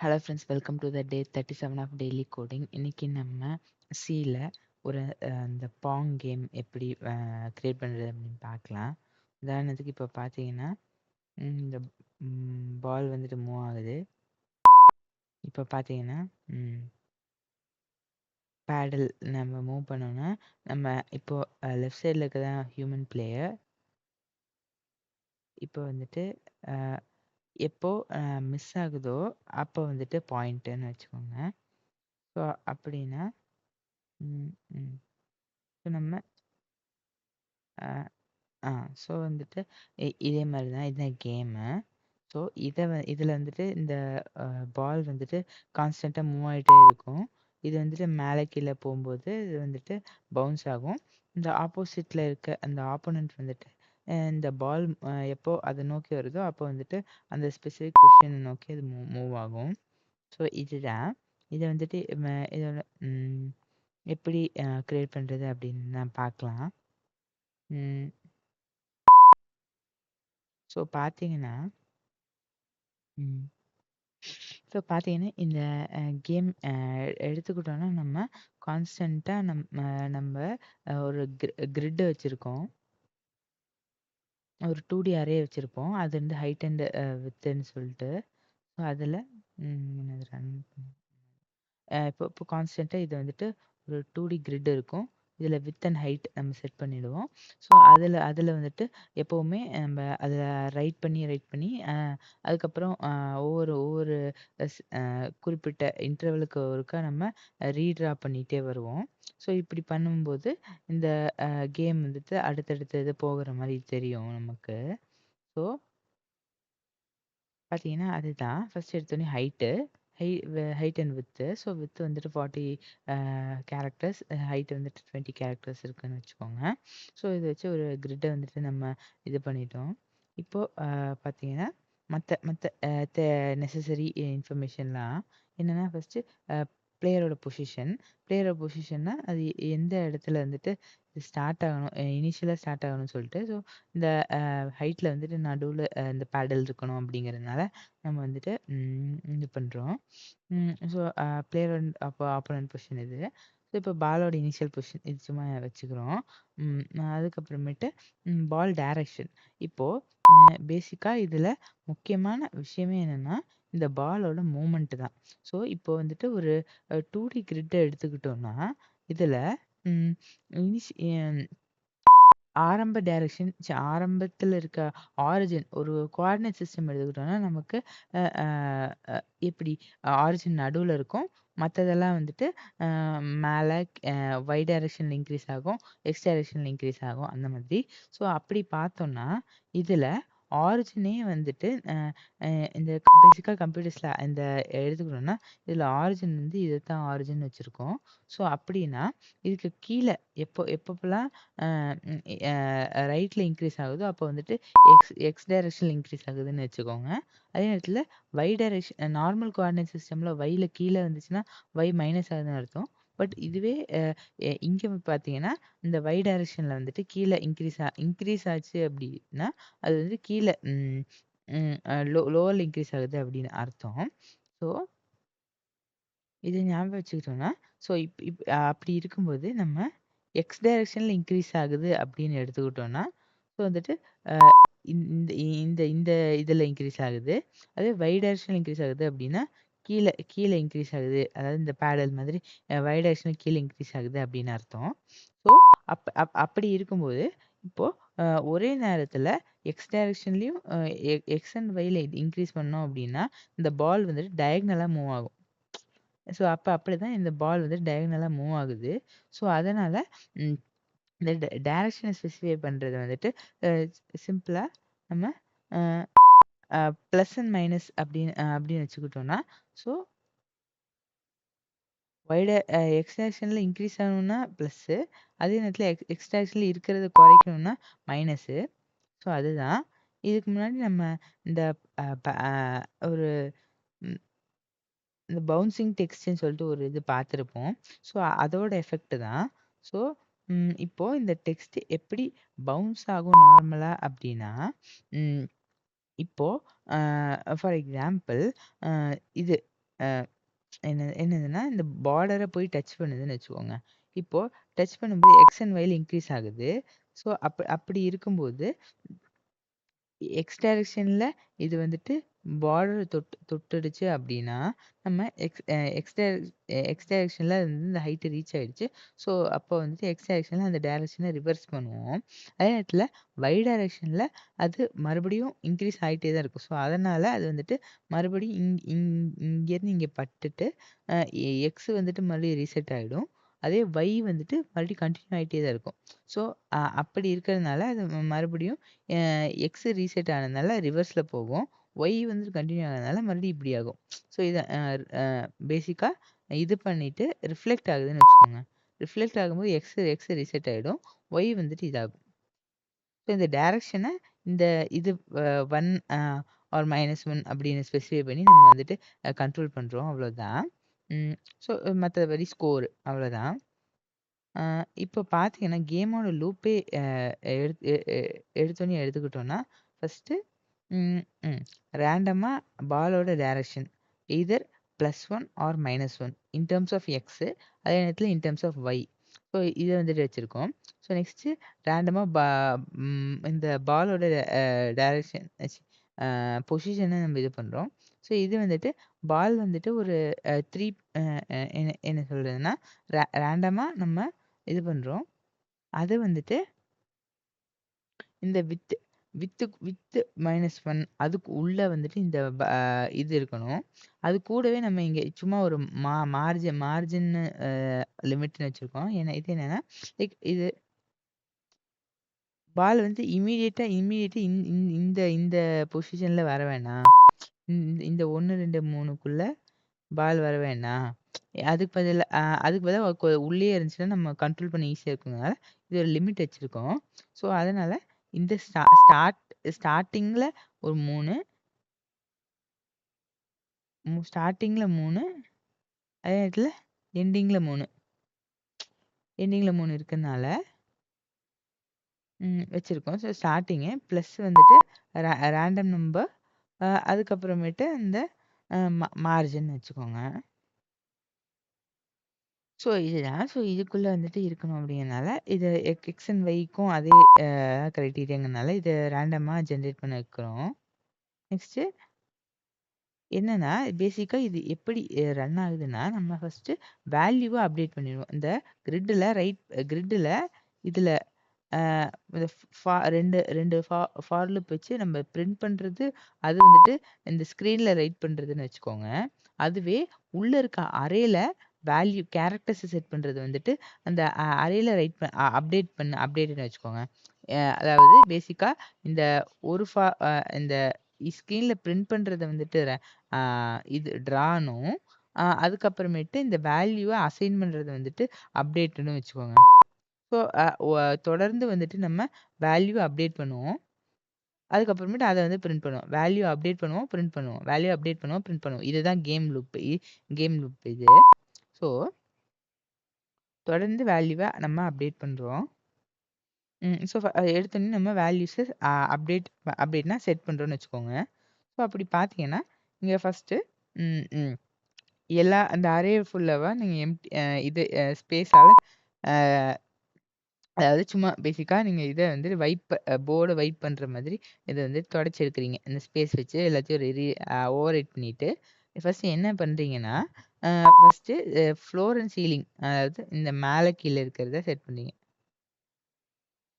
Hello friends, welcome to the day 37 of daily coding. இன்னைக்கு நம்ம சியில் ஒரு இந்த பாங் கேம் எப்படி க்ரியேட் பண்ணுறது அப்படின்னு பார்க்கலாம். உதாரணத்துக்கு இப்போ பார்த்தீங்கன்னா இந்த பால் வந்துட்டு மூவ் ஆகுது. இப்போ பார்த்தீங்கன்னா பேடல் நம்ம மூவ் பண்ணோன்னா நம்ம இப்போது லெஃப்ட் சைடில் இருக்கிற ஹியூமன் பிளேயர். இப்போ வந்துட்டு எப்போ மிஸ் ஆகுதோ அப்போ வந்துட்டு பாயிண்ட்டுன்னு வச்சுக்கோங்க. ஸோ அப்படின்னா ஸோ நம்ம ஸோ வந்துட்டு இதே மாதிரி தான் இதுதான் கேமு. ஸோ இதில் வந்துட்டு இந்த பால் வந்துட்டு கான்ஸ்டண்ட்டாக மூவ் ஆகிட்டே இருக்கும். இது வந்துட்டு மேலே கீழே போகும்போது இது வந்துட்டு பவுன்ஸ் ஆகும். இந்த ஆப்போசிட்டில் இருக்க அந்த ஆப்போனண்ட் வந்துட்டு இந்த பால் எப்போ அதை நோக்கி வருதோ அப்போ வந்துட்டு அந்த ஸ்பெசிஃபிக் பொசிஷனை நோக்கி அது மூவ் ஆகும். ஸோ இதுதான் இதை வந்துட்டு இதோட எப்படி க்ரியேட் பண்ணுறது அப்படின்னு நான் பார்க்கலாம். ஸோ பார்த்தீங்கன்னா இந்த கேம் எடுத்துக்கிட்டோன்னா நம்ம கான்ஸ்டண்ட்டாக நம்ம ஒரு கிரிட்டு வச்சுருக்கோம். ஒரு 2D அரே வச்சுருப்போம். அது வந்து ஹைட் அண்ட் வித்துன்னு சொல்லிட்டு. ஸோ அதில் என்னது ரன் இப்போ கான்ஸ்டண்ட்டாக இது வந்துட்டு ஒரு 2D கிரிட் இருக்கும். இதில் வித் அண்ட் ஹைட் நம்ம செட் பண்ணிவிடுவோம். ஸோ அதில் வந்துட்டு எப்போவுமே நம்ம அதில் ரைட் பண்ணி அதுக்கப்புறம் ஒவ்வொரு குறிப்பிட்ட இன்டர்வலுக்கு ஒருக்கா நம்ம ரீட்ரா பண்ணிகிட்டே வருவோம். ஸோ இப்படி பண்ணும்போது இந்த கேம் வந்துட்டு அடுத்தடுத்து போகிற மாதிரி தெரியும் நமக்கு. ஸோ பார்த்தீங்கன்னா அதுதான் ஃபஸ்ட் எடுத்தோடனே height and with. So with வந்துட்டு 40 கேரக்டர்ஸ், ஹைட் வந்துட்டு 20 கேரக்டர்ஸ் இருக்குன்னு வச்சுக்கோங்க. ஸோ இதை வச்சு ஒரு கிரிட்டை வந்துட்டு நம்ம இது பண்ணிட்டோம். இப்போது பார்த்தீங்கன்னா மற்ற நெசசரி இன்ஃபர்மேஷன்லாம் என்னென்னா, ஃபஸ்ட்டு பிளேயரோட பொசிஷன்னா அது எந்த இடத்துல வந்துட்டு ஸ்டார்ட் ஆகணும், இனிஷியலாக ஸ்டார்ட் ஆகணும்னு சொல்லிட்டு. ஸோ இந்த ஹைட்டில் வந்துட்டு நடுவில் இந்த பேடல் இருக்கணும் அப்படிங்கிறதுனால நம்ம வந்துட்டு இது பண்ணுறோம். ஸோ பிளேயர் அப்போ ஆப்போனன்ட் பொசிஷன் இது. ஸோ இப்போ பாலோட இனிஷியல் பொசிஷன் இது சும்மா வச்சுக்கிறோம். அதுக்கப்புறமேட்டு பால் டைரக்ஷன். இப்போது பேசிக்காக இதில் முக்கியமான விஷயமே என்னென்னா இந்த பாலோட மூமெண்ட்டு தான். ஸோ இப்போ வந்துட்டு ஒரு 2D கிரிட்டை எடுத்துக்கிட்டோம்னா இதில் ஆரம்ப டைரக்ஷன் ஆரம்பத்தில் இருக்க ஆரிஜின் ஒரு கோஆர்டினேட் சிஸ்டம் எடுத்துக்கிட்டோம்னா நமக்கு எப்படி ஆரிஜின் நடுவில் இருக்கும். மற்றதெல்லாம் வந்துட்டு மேலே ஒய் டைரக்ஷனில் இன்க்ரீஸ் ஆகும், எக்ஸ் டைரக்ஷனில் இன்க்ரீஸ் ஆகும் அந்த மாதிரி. ஸோ அப்படி பார்த்தோம்னா இதில் ஆரிஜினே வந்துட்டு இந்த பேசிக்காக கம்ப்யூட்டர்ஸில் இந்த எடுத்துக்கிட்டோம்னா இதில் ஆரிஜின் வந்து இதை தான் ஆரிஜின் வச்சுருக்கோம். ஸோ அப்படின்னா இதுக்கு கீழே எப்பப்பெல்லாம் ரைட்டில் இன்க்ரீஸ் ஆகுதோ அப்போ வந்துட்டு எக்ஸ் டைரக்ஷனில் இன்க்ரீஸ் ஆகுதுன்னு வச்சுக்கோங்க. அதே நேரத்தில் ஒய் டைரக்ஷன் நார்மல் கோஆர்டினேட் சிஸ்டமில் ஒய்யில் கீழே வந்துச்சுன்னா ஒய் மைனஸ் ஆகுதுன்னு அர்த்தம். பட் இதுவே இங்கே பார்த்தீங்கன்னா இந்த ஒய் டைரக்ஷனில் வந்துட்டு கீழே இன்க்ரீஸ் ஆச்சு அப்படின்னா அது வந்து கீழே லோவரில் இன்க்ரீஸ் ஆகுது அப்படின்னு அர்த்தம். ஸோ இது ஞாபகம் வச்சுக்கிட்டோம்னா ஸோ அப்படி இருக்கும்போது நம்ம எக்ஸ் டைரக்ஷனில் இன்க்ரீஸ் ஆகுது அப்படின்னு எடுத்துக்கிட்டோம்னா ஸோ வந்துட்டு இந்த இந்த இந்த இதில் இன்க்ரீஸ் ஆகுது. அதே ஒய் டைரக்ஷனில் இன்க்ரீஸ் ஆகுது அப்படின்னா கீழே இன்க்ரீஸ் ஆகுது. அதாவது இந்த பேடல் மாதிரி ஒய் டைரக்ஷனில் கீழே இன்க்ரீஸ் ஆகுது அப்படின்னு அர்த்தம். ஸோ அப்படி இருக்கும்போது இப்போது ஒரே நேரத்தில் எக்ஸ் டைரக்ஷன்லேயும் எக்ஸ் அண்ட் ஒய்யில் இன்க்ரீஸ் பண்ணோம் அப்படின்னா இந்த பால் வந்துட்டு டயக்னலாக மூவ் ஆகும். ஸோ அப்படி தான் இந்த பால் வந்து டயகனலாக மூவ் ஆகுது. ஸோ அதனால் இந்த டைரக்ஷனை ஸ்பெசிஃபை பண்ணுறது வந்துட்டு சிம்பிளாக நம்ம ப்ளஸ் அண்ட் மைனஸ் அப்படின்னு வச்சுக்கிட்டோம்னா ஸோ எக்ஸ் டைரக்ஷனில் இன்க்ரீஸ் ஆகணும்னா ப்ளஸ்ஸு, அதே நேரத்தில் எக்ஸ் டைரக்ஷனில் இருக்கிறத குறைக்கணும்னா மைனஸு. ஸோ அதுதான் இதுக்கு முன்னாடி நம்ம இந்த ஒரு இந்த பவுன்சிங் டெக்ஸ்ட்ன்னு சொல்லிட்டு ஒரு இது பார்த்துருப்போம். ஸோ அதோட எஃபெக்ட் தான். ஸோ இப்போது இந்த டெக்ஸ்ட் எப்படி பவுன்ஸ் ஆகும் நார்மலாக அப்படின்னா இப்போது ஃபார் எக்ஸாம்பிள் இது என்னதுன்னா, இந்த பார்டர போய் டச் பண்ணுதுன்னு வச்சுக்கோங்க. இப்போ டச் பண்ணும்போது எக்ஸ் அண்ட் ஒய்ல இன்க்ரீஸ் ஆகுது. ஸோ அப்படி இருக்கும்போது எக்ஸ் டைரக்ஷன்ல இது வந்துட்டு பார்டர் தொட்டுடுச்சு அப்படின்னா, நம்ம எக்ஸ் டைரக்ஷன்ல வந்து இந்த ஹைட் ரீச் ஆயிடுச்சு. ஸோ, அப்போ வந்துட்டு எக்ஸ் டைரக்ஷன்ல அந்த டைரக்ஷன ரிவர்ஸ் பண்ணுவோம். அதே நேரத்தில ஒய் டைரக்ஷன்ல அது மறுபடியும் இன்க்ரீஸ் ஆயிட்டே தான் இருக்கும். ஸோ, அதனால அது வந்துட்டு மறுபடியும் இங்கேருந்து இங்க பட்டுட்டு அ எக்ஸ் வந்துட்டு மறுபடியும் ரீசெட் ஆயிடும். அதே ஒய் வந்துட்டு மறுபடியும் கன்டின்யூ ஆயிட்டே தான் இருக்கும். ஸோ, அப்படி இருக்கிறதுனால அது மறுபடியும் எக்ஸ் ரீசெட் ஆனதுனால ரிவர்ஸ்ல போகும். ஒய் வந்து கன்டின்யூ ஆனதுனால மறுபடியும் இப்படி ஆகும். ஸோ இத பேசிக்கா இது பண்ணிட்டு ரிஃப்ளெக்ட் ஆகுதுன்னு வச்சுக்கோங்க. ரிஃப்ளெக்ட் ஆகும்போது எக்ஸ் ரீசெட் ஆயிடும். ஒய் வந்துட்டு இதாகும். ஸோ இந்த டைரக்ஷன இந்த இது 1 ஆர் -1 அப்படின்னு ஸ்பெசிஃபை பண்ணி நம்ம வந்துட்டு கண்ட்ரோல் பண்றோம். அவ்வளோதான். ஸோ மத்தபடி ஸ்கோர் அவ்வளோதான். இப்போ பார்த்தீங்கன்னா, கேமோட லூப்பே எடுத் எ எ எடுத்தோனே எடுத்துக்கிட்டோம்னா, ஃபர்ஸ்ட்டு ம், ம். ரேண்டமா பாலோட direction either +1 or -1 in terms of X. அதே நேரத்தில in terms of Y. So இத வந்துட்டு வச்சிருக்கோம். ஸோ நெக்ஸ்ட்டு ரேண்டமா இந்த பாலோட டைரக்ஷன் பொசிஷன நம்ம இது பண்றோம். ஸோ இது வந்துட்டு பால் வந்துட்டு ஒரு 3 அ அ என்ன என்ன சொல்றதுன்னா, ரேண்டமா நம்ம இது பண்றோம். அது வந்துட்டு இந்த வித் -1 அதுக்கு உள்ள வந்துட்டு இந்த இது இருக்கணும். அது கூடவே நம்ம இங்க சும்மா ஒரு மார்ஜின் லிமிட்ன்னு வச்சிருக்கோம். ஏன்னா இது என்னன்னா, லைக் இது பால் வந்து இம்மீடியேட்டா இன் இன் இந்த இந்த பொசிஷன்ல வர வேணாம். இந்த 1, 2, 3க்குள்ள பால் வர வேணாம். அதுக்கு பதிலா உள்ளேயே இருந்துச்சுன்னா நம்ம கண்ட்ரோல் பண்ண ஈஸியா இருக்குங்கிறனால, இது ஒரு லிமிட் வச்சிருக்கோம். ஸோ, அதனால இந்த ஸ்டார்ட்டிங்ல ஒரு 3 ஸ்டார்ட்டிங்ல 3 அதே நேரத்தில எண்டிங்ல 3 இருக்கனால வச்சிருக்கோம். ஸோ, ஸ்டார்ட்டிங்கு ப்ளஸ் வந்துட்டு ரேண்டம் நம்பர் அதுக்கப்புறமேட்டு இந்த மார்ஜின் வச்சுக்கோங்க. ஸோ, இதுதான். ஸோ, இதுக்குள்ள வந்துட்டு இருக்கணும் அப்படிங்கிறனால, இது எக்ஸ் அண்ட் ஒய்க்கும் அதே கிரைட்டீரியாங்கிறனால இத ரேண்டமா ஜெனரேட் பண்ண வைக்கிறோம். நெக்ஸ்ட்டு என்னன்னா, பேசிக்கா இது எப்படி ரன் ஆகுதுன்னா, நம்ம ஃபர்ஸ்ட்டு வேல்யூவ அப்டேட் பண்ணிருவோம். இந்த கிரிட்ல இதுல அ இந்த 2 ஃபார் லூப் வச்சு நம்ம பிரிண்ட் பண்றது, அது வந்துட்டு இந்த ஸ்க்ரீன்ல ரைட் பண்றதுன்னு வச்சுக்கோங்க. அதுவே உள்ள இருக்க அரேல கேரக்டர்ஸ செட் பண்றது வந்துட்டு, அந்த அரேல ரைட் ப அ அப்டேட்ன்னு வச்சுக்கோங்க. அதாவது பேசிக்கா இந்த ஒரு இந்த ஸ்க்ரீன்ல பிரிண்ட் பண்றத வந்துட்டு அ இது ட்ரானும், அதுக்கப்புறமேட்டு இந்த வேல்யூவ அசைன் பண்றது வந்துட்டு அப்டேட்ன்னு வச்சுக்கோங்க. ஸோ, அ ஒ தொடர்ந்து வந்துட்டு நம்ம வேல்யூ அப்டேட் பண்ணுவோம். அதுக்கப்புறமேட்டு அத வந்து பிரிண்ட் பண்ணுவோம். வேல்யூ அப்டேட் பண்ணுவோம், பிரிண்ட் பண்ணுவோம். வேல்யூ அப்டேட் பண்ணுவோம், பிரிண்ட் பண்ணுவோம். இதுதான் கேம் லூப் இது. ஸோ, தொடர்ந்து வேல்யூவ நம்ம அப்டேட் பண்றோம். ஸோ, எடுத்தோனே நம்ம வேல்யூஸ அப்டேட்னா செட் பண்றோம்னு வச்சுக்கோங்க. ஸோ, அப்படி பார்த்தீங்கன்னா, இங்க ஃபர்ஸ்ட்டு ம், ம். அந்த அரே ஃபுல்லாவா நீங்க இது ஸ்பேஸால அ அதாவது சும்மா பேசிக்கா நீங்க இத வந்து போர்ட வைப் பண்ற மாதிரி இத வந்து தொடச்சு எடுக்குறீங்க. இந்த ஸ்பேஸ் வச்சு எல்லாத்தையும் ஓவர் ரைட் பண்ணிட்டு, ஃபர்ஸ்ட்டு என்ன பண்றீங்கன்னா, ஃபர்ஸ்ட்டு ஃப்ளோர் அண்ட் சீலிங் அதாவது இந்த மேல கீழ இருக்கிறத செட் பண்றீங்க.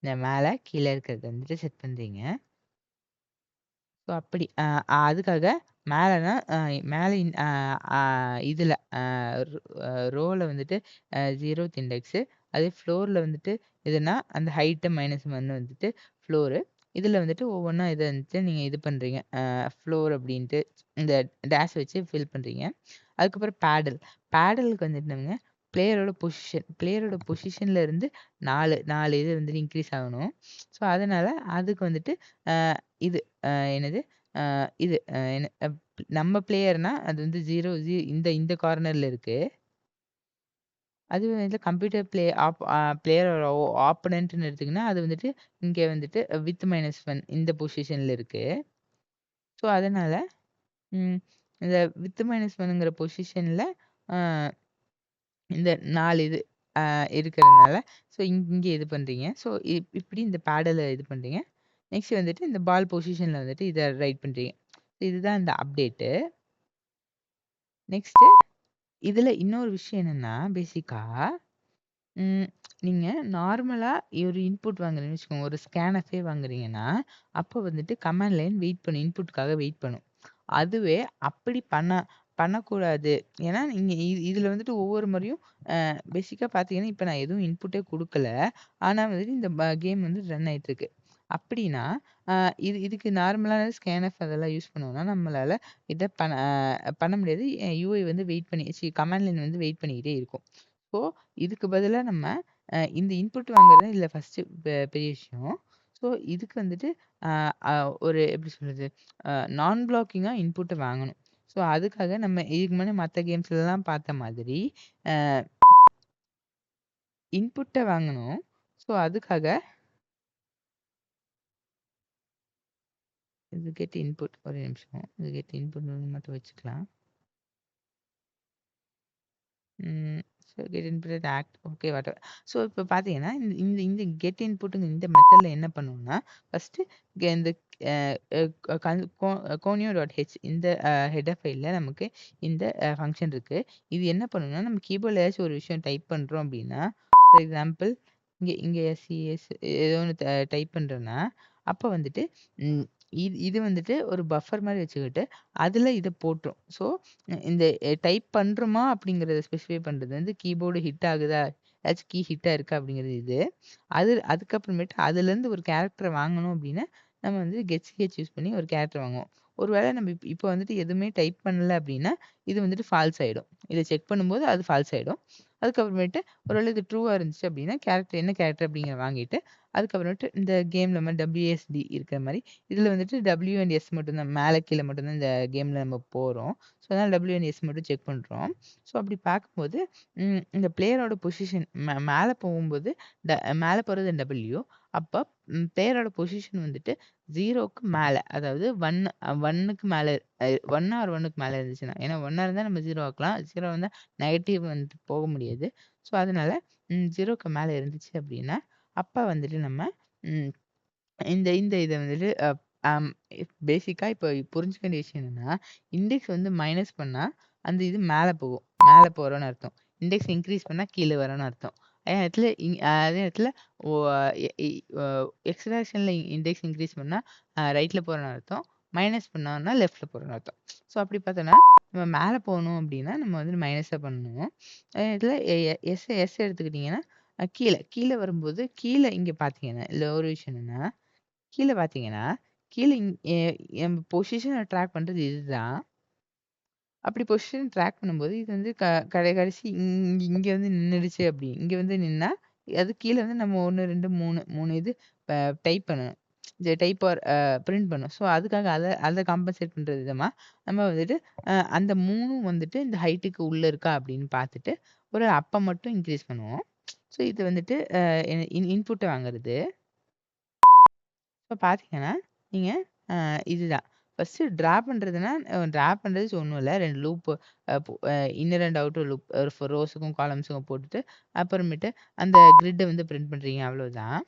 இந்த மேல கீழ இருக்கிறத வந்துட்டு செட் பண்றீங்க. ஸோ அப்படி அதுக்காக மேலனா மேல அ அ இதுல ரோல வந்துட்டு 0த் இண்டெக்ஸு. அதே ஃப்ளோர்ல வந்துட்டு எதுனா அந்த ஹைட்டு -1 வந்துட்டு ஃப்ளோரு. இதுல வந்துட்டு ஒவ்வொன்னா இத வந்துட்டு நீங்க இது பண்றீங்க. ஃப்ளோர் அப்படின்ட்டு இந்த டேஷ் வச்சு ஃபில் பண்றீங்க. அதுக்கப்புறம் பேடலுக்கு வந்துட்டு என்னங்க பிளேயரோட பொசிஷன்ல இருந்து 4 இது வந்துட்டு இன்க்ரீஸ் ஆகணும். ஸோ அதனால அதுக்கு வந்துட்டு அ இது என்னது? அ இது என்ன நம்ம பிளேயர்னா அது வந்து 0 இந்த இந்த கார்னர்ல இருக்கு. அதுவே வந்து கம்ப்யூட்டர் பிளேயரோட ஆப்போனன்ட்ன்னு எடுத்தீங்கன்னா, அது வந்துட்டு இங்க வந்துட்டு வித் -1 இந்த பொசிஷன்ல இருக்கு. ஸோ அதனால ம் இந்த வித் -1ங்கிற பொசிஷன்ல அ இந்த 4 இது இருக்கிறதுனால, ஸோ இங்க இது பண்றீங்க. ஸோ இப்படி இந்த பேடல இது பண்றீங்க. நெக்ஸ்ட் வந்துட்டு இந்த பால் பொசிஷன்ல வந்துட்டு இத ரைட் பண்றீங்க. இதுதான் இந்த அப்டேட்டு. நெக்ஸ்ட்டு இதுல இன்னொரு விஷயம் என்னன்னா, பேசிக்கா ம் நீங்க நார்மலா ஒரு இன்புட் வாங்குறீங்கன்னு வச்சுக்கோங்க. ஒரு ஸ்கேனஃபே வாங்குறீங்கன்னா, அப்போ வந்துட்டு கமாண்ட் லைன் வெயிட் பண்ணும். இன்புட்காக வெயிட் பண்ணும். அதுவே அப்படி பண்ணக்கூடாது. ஏன்னா, நீங்க இதுல வந்துட்டு ஒவ்வொரு முறையும் பேசிக்கா பார்த்தீங்கன்னா, இப்ப நான் எதுவும் இன்புட்டே குடுக்கல. ஆனா வந்துட்டு இந்த கேம் வந்து ரன் ஆயிட்டுருக்கு. அப்படின்னா, அ இதுக்கு நார்மலான ஸ்கேன்எஃப் அதெல்லாம் யூஸ் பண்ணோம்னா, நம்மளால இத பண்ண முடியாது. யூஐ வந்து வெயிட் பண்ணி கமாண்ட் லைன் வந்து வெயிட் பண்ணிக்கிட்டே இருக்கும். ஸோ, இதுக்கு பதிலா நம்ம இந்த இன்புட் வாங்குறது இதுல ஃபர்ஸ்ட்டு பெரிய விஷயம். ஸோ, இதுக்கு வந்துட்டு அ அ ஒரு எப்படி சொல்றது? நான் பிளாக்கிங்கா இன்புட்ட வாங்கணும். ஸோ, அதுக்காக நம்ம இதுக்கு முன்னாடி மத்த கேம்ஸ்லலாம் பார்த்த மாதிரி, அ இன்புட்ட வாங்கணும். ஸோ, அதுக்காக இது கெட் இன்புட் ஒரே நிமிஷம். இது கெட் இன்புட்ன்னு மட்டும் வச்சுக்கலாம். ம். So get input act okay whatever. So இப்போ பார்த்தீங்கன்னா, இந்த இந்த இந்த கெட் இன்புட்ங்கிற இந்த மெத்தட்ல என்ன பண்ணும்னா, ஃபர்ஸ்ட்டு இந்த அ அ கன் கோ கோனியோ டாட் ஹெச் இந்த ஹெடர் ஃபைல்ல நமக்கு இந்த ஃபங்ஷன் இருக்கு. இது என்ன பண்ணும்னா, நம்ம கீபோர்ட்ல ஏதாச்சும் ஒரு விஷயம் டைப் பண்றோம் அப்படின்னா, ஃபார் எக்ஸாம்பிள் இங்க இங்க எஸ்இஎஸ் ஏதோ ஒண்ணு டைப் பண்றேன்னா, அப்ப வந்துட்டு ம் இது இது வந்துட்டு ஒரு பஃபர் மாரி வச்சுக்கிட்டு, அதுல இத போட்டுரும். ஸோ இந்த டைப் பண்றோமா அப்படிங்கிறத ஸ்பெசிஃபை பண்றது வந்து கீபோர்டு ஹிட் ஆகுதா? ஏதாச்சும் கீ ஹிட் ஆயிருக்கா? அப்படிங்கிறது இது. அதுக்கப்புறமேட்டு அதுலேருந்து ஒரு கேரக்டர வாங்கணும் அப்படின்னா, நம்ம வந்து கெட் சிஹெச் யூஸ் பண்ணி ஒரு கேரக்டர் வாங்குவோம். ஒரு வேளை நம்ம இப்போ வந்துட்டு எதுவுமே டைப் பண்ணல அப்படின்னா, இது வந்துட்டு ஃபால்ஸ் ஆயிடும். இத செக் பண்ணும்போது அது ஃபால்ஸ் ஆயிடும். அதுக்கப்புறமேட்டு ஒரு வேளை இது ட்ரூவா இருந்துச்சு அப்படின்னா, கேரக்டர் என்ன கேரக்டர் அப்படிங்கிறத வாங்கிட்டு, அதுக்கப்புறமேட்டு இந்த கேம்ல நம்ம WASD இருக்கிற மாரி, இதுல வந்துட்டு W அண்ட் S மட்டும் தான் மேல கீழ மட்டும் தான் இந்த கேம்ல நம்ம போறோம். ஸோ, அதனால WNS மட்டும் செக் பண்றோம். ஸோ, அப்படி பார்க்கும்போது இந்த பிளேயரோட பொசிஷன் மேல போகும்போது மேல போறது W. அப்ப பிளேயரோட பொசிஷன் வந்துட்டு 0க்கு மேல அதாவது 1க்கு மேல 1 ஆர் 1க்கு மேல இருந்துச்சுன்னா, ஏன்னா 1ஆ இருந்தா நம்ம 0 ஆக்கலாம். 0 வந்தா நெகட்டிவ் வந்துட்டு போக முடியாது. ஸோ, அதனால 0க்கு மேல இருந்துச்சு அப்படின்னா, அப்ப வந்துட்டு நம்ம ம் இந்த இந்த இத வந்துட்டு அம் பேசிக்கா இப்ப புரிஞ்சுக்க வேண்டிய விஷயம் என்னன்னா, இண்டெக்ஸ் வந்து மைனஸ் பண்ணா, அந்த இது மேல போகும். மேல போறோம்னு அர்த்தம். இண்டெக்ஸ் இன்கிரீஸ் பண்ணா கீழ வரோம்னு அர்த்தம். அதே நேரத்துல ஒ எ இ அ எக்ஸ் டைரக்ஷன்ல இண்டெக்ஸ் இன்கிரீஸ் பண்ணா ரைட்ல போறோம்னு அர்த்தம். மைனஸ் பண்ணோம்னா லெஃப்ட்ல போறோம்னு அர்த்தம். ஸோ அப்படி பார்த்தோம்னா, நம்ம மேல போணும் அப்படின்னா, நம்ம வந்து மைனஸா பண்ணணும். அதே நேரத்துல எஸ் எடுத்துக்கிட்டீங்கன்னா, கீழ வரும்போது இங்க பார்த்தீங்கன்னா, இதுல ஒரு விஷயம் என்னன்னா கீழ பார்த்தீங்கன்னா, கீழ என் பொசிஷன ட்ராக் பண்றது இதுதான். அப்படி பொசிஷன் ட்ராக் பண்ணும்போது, இது வந்து கடைசி இங்க வந்து நின்னுடுச்சு அப்படி. இங்க வந்து நின்னா, அது கீழ வந்து நம்ம 1, 2, 3 இது அ டைப் பண்ணணும். இந்த டைப் ஆர் பிரிண்ட் பண்ணணும். ஸோ அதுக்காக அத காம்பன்சேட் பண்ற விதமா, நம்ம வந்துட்டு அந்த 3ம் வந்துட்டு இந்த ஹைட்டுக்கு உள்ள இருக்கா அப்படின்னு பார்த்துட்டு, ஒரு அப்ப மட்டும் இன்கிரீஸ் பண்ணுவோம். ஸோ இது வந்துட்டு இன்புட்ட வாங்குறது. இப்ப பார்த்தீங்கன்னா, நீங்க இதுதான். ஃபர்ஸ்ட்டு டிரா பண்றதுன்னா, டிரா பண்றது ஒண்ணும் இல்ல. 2 loop inner and outer loop ஒரு ரோஸுக்கும், காலம்ஸுக்கும் போட்டுட்டு, அப்புறமேட்டு அந்த கிரிட்ட வந்து பிரிண்ட் பண்றீங்க அவ்வளவுதான்.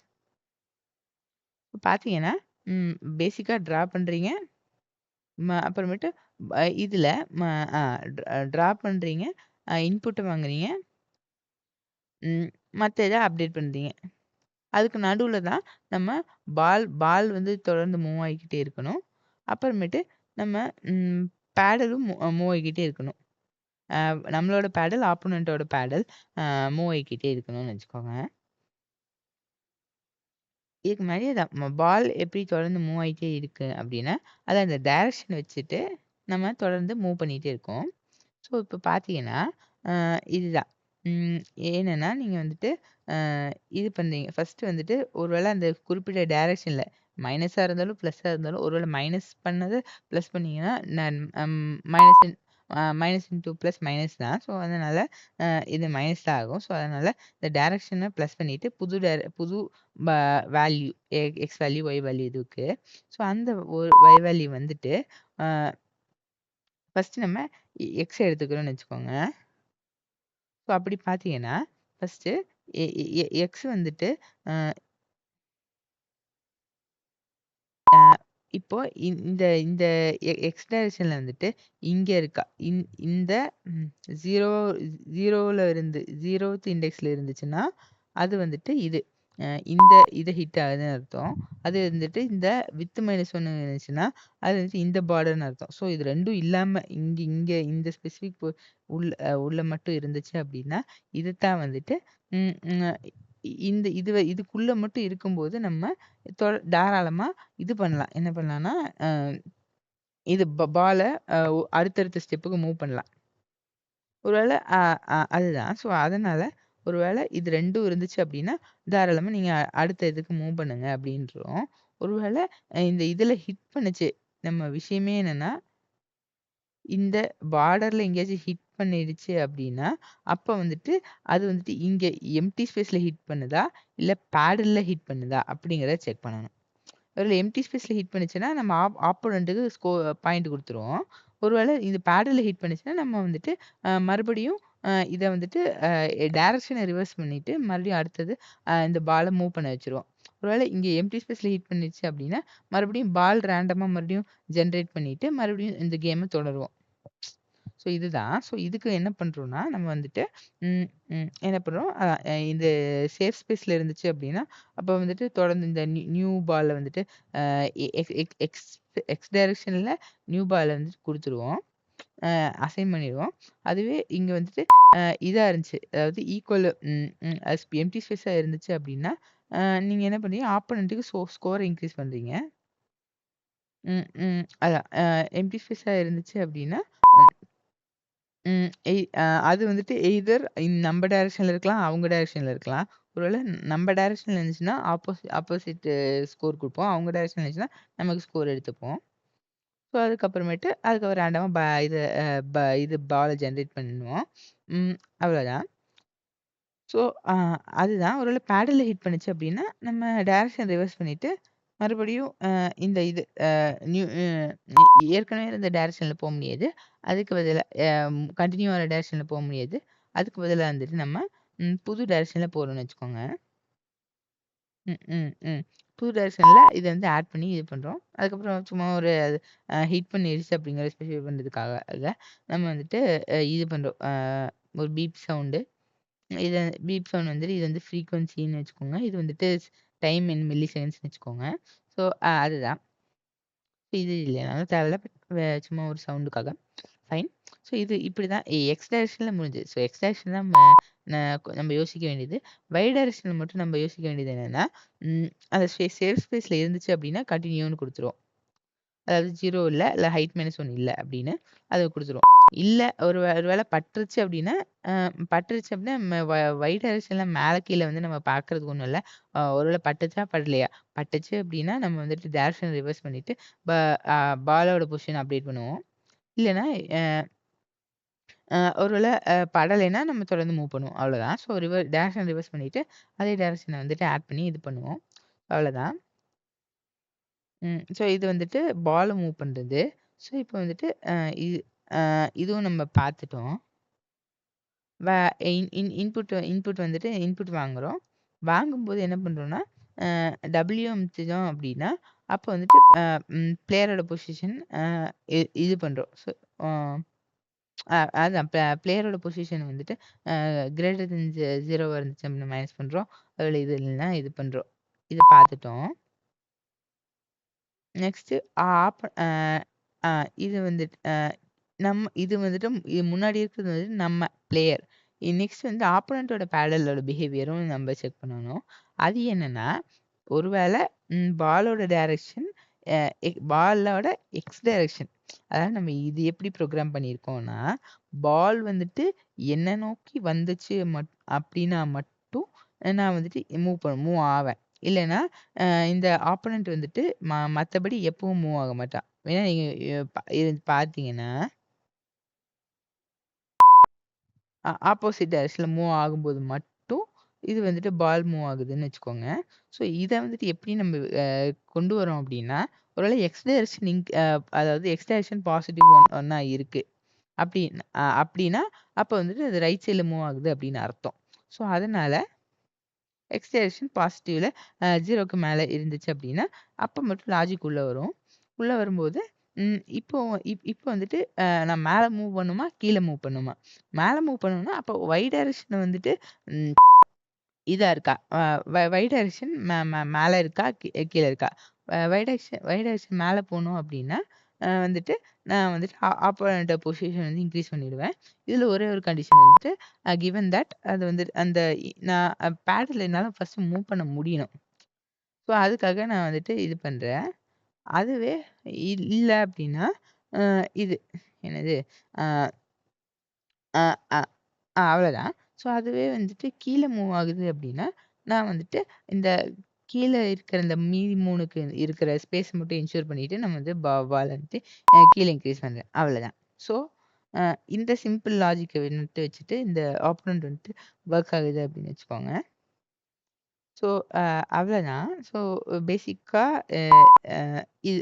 இப்ப பார்த்தீங்கன்னா, பேசிக்கா டிரா பண்றீங்க. அப்புறமேட்டு இதுல ம அ டிரா பண்றீங்க. இன்புட்ட வாங்குறீங்க. ம் மத்த இத அப்டேட் பண்றீங்க. அதுக்கு நடுவுல தான் நம்ம பால் வந்து தொடர்ந்து மூவ் ஆகிக்கிட்டே இருக்கணும். அப்புறமேட்டு நம்ம ம் பேடலும் மூவ் ஆகிக்கிட்டே இருக்கணும். நம்மளோட பேடல், ஆப்போனன்ட்டோட பேடல் மூவ் ஆகிக்கிட்டே இருக்கணும்னு வச்சுக்கோங்க. இதுக்கு முன்னாடி பால் எப்படி தொடர்ந்து மூவ் ஆயிட்டே இருக்கு அப்படின்னா, அத அந்த டைரக்ஷன் வச்சுட்டு நம்ம தொடர்ந்து மூவ் பண்ணிட்டே இருக்கோம். ஸோ, இப்ப பார்த்தீங்கன்னா, அ இதுதான். ம் என்னன்னா, நீங்க வந்துட்டு அ இது பண்றீங்க. ஃபர்ஸ்ட்டு வந்துட்டு ஒரு வேள அந்த குறிப்பிட்ட டைரக்ஷன்ல மைனஸா இருந்தாலும், ப்ளஸ்ஸா இருந்தாலும், ஒரு வேள மைனஸ் பண்ணத ப்ளஸ் பண்ணீங்கன்னா, நான் minus minus into plus minus தான். ஸோ, அதனால இது மைனஸ் தான் ஆகும். ஸோ, அதனால இந்த டைரக்ஷன ப்ளஸ் பண்ணிட்டு, புது ப value X value, Y value இதுக்கு. ஸோ, அந்த ஒரு ஒய் வேல்யூ வந்துட்டு, அ ஃபர்ஸ்ட் நம்ம எக்ஸ் எடுத்துக்கிறோம்னு வச்சுக்கோங்க. ஸோ அப்படி பார்த்தீங்கன்னா, ஃபர்ஸ்ட்டு எக்ஸ் வந்துட்டு அ இப்போ இந்த இந்த எக்ஸ் டைரக்ஷன்ல வந்துட்டு இங்க இருக்கா. இந்த 0 0ல இருந்து 0த் இண்டெக்ஸ்ல இருந்துச்சுன்னா, அது வந்துட்டு இது. இந்த இத ஹிட் ஆகுதுன்னு அர்த்தம். அது வந்துட்டு இந்த வித் -1 இருந்துச்சுன்னா, அது வந்துட்டு இந்த பார்டர்ன்னு அர்த்தம். ஸோ இது 2ம் இல்லாம இங்க இங்க இந்த ஸ்பெசிஃபிக் உள்ள மட்டும் இருந்துச்சு அப்டின்னா, இதத்தான் வந்துட்டு ம் ம் இந்த இதுக்குள்ள மட்டும் இருக்கும்போது நம்ம தாராளமா இது பண்ணலாம். என்ன பண்ணலாம்னா, அ இது பால அடுத்தடுத்த ஸ்டெப்புக்கு மூவ் பண்ணலாம். ஒருவேள அ அ அதுதான். ஸோ அதனால ஒருவேள இது 2ம் இருந்துச்சு அப்டின்னா, தாராளமா நீங்க அடுத்த இதுக்கு மூவ் பண்ணுங்க அப்டின்றோம். ஒருவேள இந்த இதுல ஹிட் பண்ணுச்சு. நம்ம விஷயமே என்னன்னா, இந்த பார்டர்ல எங்கேயாச்சும் ஹிட் பண்ணிடுச்சு அப்டின்னா, அப்ப வந்துட்டு அது வந்துட்டு இங்க எம்ப்டி ஸ்பேஸ்ல ஹிட் பண்ணுதா? இல்ல பேடுல ஹிட் பண்ணுதா? அப்டிங்கிறத செக் பண்ணணும். ஒருவேள எம்ப்டி ஸ்பேஸ்ல ஹிட் பண்ணுச்சுன்னா, நம்ம ஆப்போனன்ட்க்கு பாயிண்ட் குடுத்துருவோம். ஒருவேள இது பேடுல ஹிட் பண்ணுச்சுன்னா, நம்ம வந்துட்டு மறுபடியும் இத வந்துட்டு டைரக்ஷன ரிவர்ஸ் பண்ணிட்டு, மறுபடியும் அடுத்தது இந்த பால மூவ் பண்ண வச்சுருவோம். ஒருவேள இங்க எம்ப்டி ஸ்பேஸ்ல ஹிட் பண்ணிருச்சு அப்டின்னா, மறுபடியும் பால் ரேண்டமா மறுபடியும் ஜெனரேட் பண்ணிட்டு, மறுபடியும் இந்த கேம தொடருவோம். ஸோ இதுதான். ஸோ இதுக்கு என்ன பண்றோம்னா, நம்ம வந்துட்டு ம் ம் என்ன பண்றோம், இந்த சேஃப் ஸ்பேஸ்ல இருந்துச்சு அப்டின்னா, அப்ப வந்துட்டு தொடர்ந்து இந்த நியூ பால்ல வந்துட்டு எ எக் எக் எக்ஸ் எக்ஸ் டைரக்ஷன்ல நியூ பால வந்துட்டு குடுத்துருவோம். அசைன் பண்ணிருவோம். அதுவே இங்க வந்துட்டு இதா இருந்துச்சு. அதாவது ஈக்குவல் எம்ப்டி ஸ்பேஸா இருந்துச்சு அப்டின்னா, நீங்க என்ன பண்றீங்க, ஆப்போனன்ட்க்கு ஸ்கோர இன்கிரீஸ் பண்றீங்க. அதான் எம்ப்டி ஸ்பேஸா இருந்துச்சு அப்டின்னா, ம். அது வந்துட்டு எய்தர் நம்ம டைரக்ஷன்ல இருக்கலாம், அவங்க டைரக்ஷன்ல இருக்கலாம். ஒருவேள நம்ம டைரக்ஷன்ல இருந்துச்சுன்னா, ஆப்போசிட் ஸ்கோர் குடுப்போம். அவங்க டைரக்ஷன்ல இருந்துச்சுன்னா, நமக்கு ஸ்கோர் எடுத்துப்போம். ஸோ அதுக்கப்புறம் ரேண்டமா இது இது பால ஜெனரேட் பண்ணுவோம். ம். அவ்வளோதான். ஸோ அ அதுதான். ஒருவேள பேடல்ல ஹிட் பண்ணுச்சு அப்டின்னா, நம்ம டைரக்ஷன் ரிவர்ஸ் பண்ணிட்டு, மறுபடியும் இந்த இது நியூ ஏற்கனவே இருந்த டைரக்ஷன்ல போ முடியாது. அதுக்கு பதிலா கன்டின்யூ ஆற டைரக்ஷன்ல போ முடியாது. அதுக்கு பதிலா வந்துட்டு நம்ம புது டைரக்ஷன்ல போறோம்னு வச்சுக்கோங்க. ம், ம், ம். புது டைரக்ஷன்ல இத வந்து ஆட் பண்ணி இது பண்றோம். அதுக்கப்புறம் சும்மா ஒரு ஹிட் பண்ணிருச்சு அப்படிங்கிற ஸ்பெசிஃபை பண்றதுக்காக நம்ம வந்துட்டு இது பண்றோம். ஒரு பீப் சவுண்டு. இத பீப் சவுண்ட் வந்துட்டு இது வந்து ஃப்ரீக்வன்சின்னு வச்சுக்கோங்க. இது வந்துட்டு டைம் இன் மில்லி செகண்ட்ஸ்ன்னு வச்சுக்கோங்க. ஸோ அதுதான். இது இல்லனாலும் தேவையில்ல. பட் சும்மா ஒரு சவுண்டுக்காக. ஃபைன். ஸோ இது இப்படிதான் எக்ஸ் டைரக்ஷன்ல முடிஞ்சுது. ஸோ எக்ஸ் டைரக்ஷன் தான் நம்ம யோசிக்க வேண்டியது. ஒய் டைரக்ஷன்ல மட்டும் நம்ம யோசிக்க வேண்டியது என்னன்னா, அந்த சேஃப் ஸ்பேஸ்ல இருந்துச்சு அப்படின்னா கன்டினியூன்னு குடுத்துருவோம். அதாவது 0 இல்ல ஹைட் -1 இல்ல அப்படின்னு அத குடுத்துருவோம். இல்ல ஒரு வேள பட்டுருச்சு அப்படின்னா, அ பட்டுருச்சு அப்படின்னா நம்ம ஒய் டைரக்ஷன்ல மேல கீழ வந்து நம்ம பார்க்கறதுக்கு ஒண்ணும் இல்ல. ஒருவேள பட்டுச்சா படலையா? பட்டுச்சு அப்படின்னா நம்ம வந்துட்டு டைரக்ஷன் ரிவர்ஸ் பண்ணிட்டு ப அ பாலோட பொசிஷன் அப்டேட் பண்ணுவோம். இல்லன்னா அ ஒருவேள படலைன்னா நம்ம தொடர்ந்து மூவ் பண்ணுவோம். அவ்வளோதான். ஸோ டைரக்ஷன் ரிவர்ஸ் பண்ணிட்டு, அதே டைரக்ஷன வந்துட்டு ஆட் பண்ணி இது பண்ணுவோம். அவ்வளோதான். ஸோ இது வந்துட்டு பால மூவ் பண்றது. ஸோ இப்போ வந்துட்டு இது இதுவும் நம்ம பார்த்துட்டோம். வ இன் இன் இன்புட் இன்புட் வந்துட்டு இன்புட் வாங்குறோம். வாங்கும்போது என்ன பண்றோம்னா, டபிள்யூ அமுத்தினோம் அப்டின்னா, அப்போ வந்துட்டு பிளேயரோட பொசிஷன் இது பண்றோம். ஸோ அ அதான் பிளேயரோட பொசிஷன் வந்துட்டு கிரேட்டர் தென் 0வா இருந்துச்சு அப்டின்னா மைனஸ் பண்றோம். அதுல இது இல்லன்னா இது பண்றோம். இத பார்த்துட்டோம். நெக்ஸ்ட்டு ஆப் அ அ இது வந்துட்டு இது வந்துட்டு முன்னாடி இருக்கிறது வந்துட்டு நம்ம பிளேயர். நெக்ஸ்ட் வந்து ஆப்போனன்ட்டோட பேடலோட பிஹேவியரும் நம்ம செக் பண்ணணும். அது என்னன்னா, ஒருவேள பாலோட டைரக்ஷன் அ பாலோட எக்ஸ் டைரக்ஷன். அதாவது நம்ம இது எப்படி ப்ரோகிராம் பண்ணியிருக்கோம்னா, பால் வந்துட்டு என்ன நோக்கி வந்துச்சு அப்படின்னா மட்டும் நான் வந்துட்டு மூவ் ஆவேன். இல்லன்னா இந்த ஆப்போனன்ட் வந்துட்டு மத்தபடி எப்பவும் மூவ் ஆக மாட்டான். வேணா நீங்க இது பார்த்தீங்கன்னா, ஆப்போசிட் டைரக்ஷன்ல மூவ் ஆகும்போது மட்டும், இது வந்துட்டு பால் மூவ் ஆகுதுன்னு வச்சுக்கோங்க. ஸோ இத வந்துட்டு எப்படி நம்ம கொண்டு வரோம் அப்படின்னா, ஒருவேளை எக்ஸ் டைரக்ஷன் அதாவது எக்ஸ் டைரக்ஷன் பாசிட்டிவ் ஒன்னா இருக்கு அப்படின்னா அப்போ வந்துட்டு அது ரைட் சைடில் மூவ் ஆகுது அப்படின்னு அர்த்தம். ஸோ அதனால எக்ஸ் டைரக்ஷன் பாசிட்டிவ்ல 0க்கு மேலே இருந்துச்சு அப்படின்னா அப்போ மட்டும் லாஜிக் உள்ள வரும். உள்ள வரும்போது இப்போ இப்போ வந்துட்டு நான் மேலே மூவ் பண்ணுமா கீழே மூவ் பண்ணுமா? மேலே மூவ் பண்ணணும்னா அப்போ ஒய் டைரக்ஷன் வந்துட்டு இதா இருக்கா? ஒய் டைரக்ஷன் மேல இருக்கா? கீழ இருக்கா? ஒய் டைரக்ஷன் மேல போணும் அப்டின்னா, வந்துட்டு நான் வந்துட்டு ஆப்போனன்ட் பொசிஷன் வந்து இன்கிரீஸ் பண்ணிடுவேன். இதுல ஒரே ஒரு கண்டிஷன் வந்துட்டு கிவன் தட் அது வந்து அந்த நான் பேட்ல என்னால ஃபர்ஸ்ட் மூவ் பண்ண முடியணும். ஸோ அதுக்காக நான் வந்துட்டு இது பண்றேன். அதுவே இல்ல அப்டின்னா, அ இது என்னது? அ அ அ அவ்வளோதான். ஸோ அதுவே வந்துட்டு கீழ மூவ் ஆகுது அப்டின்னா, நான் வந்துட்டு இந்த கீழ இருக்கிற இந்த மீதி 3க்கு இருக்கிற ஸ்பேஸ் மட்டும் என்ஷூர் பண்ணிட்டு நம்ம வந்து பால் வந்துட்டு கீழ இன்கிரீஸ் பண்றேன். அவ்வளோதான். ஸோ அ இந்த சிம்பிள் லாஜிக்க வந்துட்டு வச்சுட்டு இந்த ஆப்போனன்ட் வந்துட்டு ஒர்க் ஆகுது அப்படின்னு வச்சுக்கோங்க. ஸோ அவ்வளோதான். ஸோ பேசிக்கா அ அ இது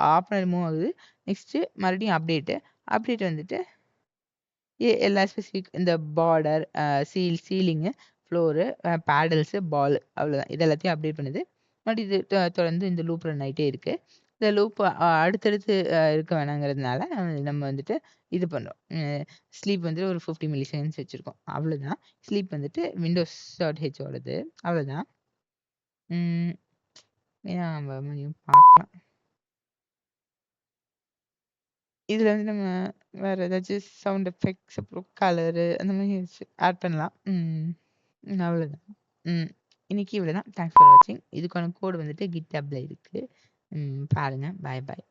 ஆப்போனன்ட் மூவ் ஆகுது. நெக்ஸ்ட்டு மறுபடியும் அப்டேட் வந்துட்டு எல்லா ஸ்பெசிஃபிக் இந்த பார்டர், சீலிங்கு, ஃப்ளோரு, பேடல்ஸு, பால் அவ்வளோதான். இது எல்லாத்தையும் அப்டேட் பண்ணுது. மறுபடியும் இது தொடர்ந்து இந்த லூப் ரன் ஆயிட்டே இருக்கு. இந்த லூப் அடுத்தடுத்து இருக்க வேணாங்கிறதுனால நம்ம வந்துட்டு இது பண்றோம். ஸ்லீப் வந்துட்டு ஒரு 50 மில்லி செகண்ட்ஸ் வச்சிருக்கோம். அவ்வளோதான். ஸ்லீப் வந்துட்டு விண்டோஸ் டாட் ஹெச் ஓடது. அவ்வளோதான். ம். நம்ம மறுபடியும் பார்க்கலாம். இதுல வந்து நம்ம வேற ஏதாச்சும் சவுண்ட் எஃபெக்ட்ஸ் அப்புறம் கலரு அந்த மாதிரி ஆட் பண்ணலாம். அவ்வளோதான். ம். இன்னைக்கு இவ்வளோதான். தேங்க்ஸ் ஃபார் வாட்சிங். இதுக்கான கோட் வந்துட்டு GitHubல இருக்கு. பாருங்க. பாய் பாய்.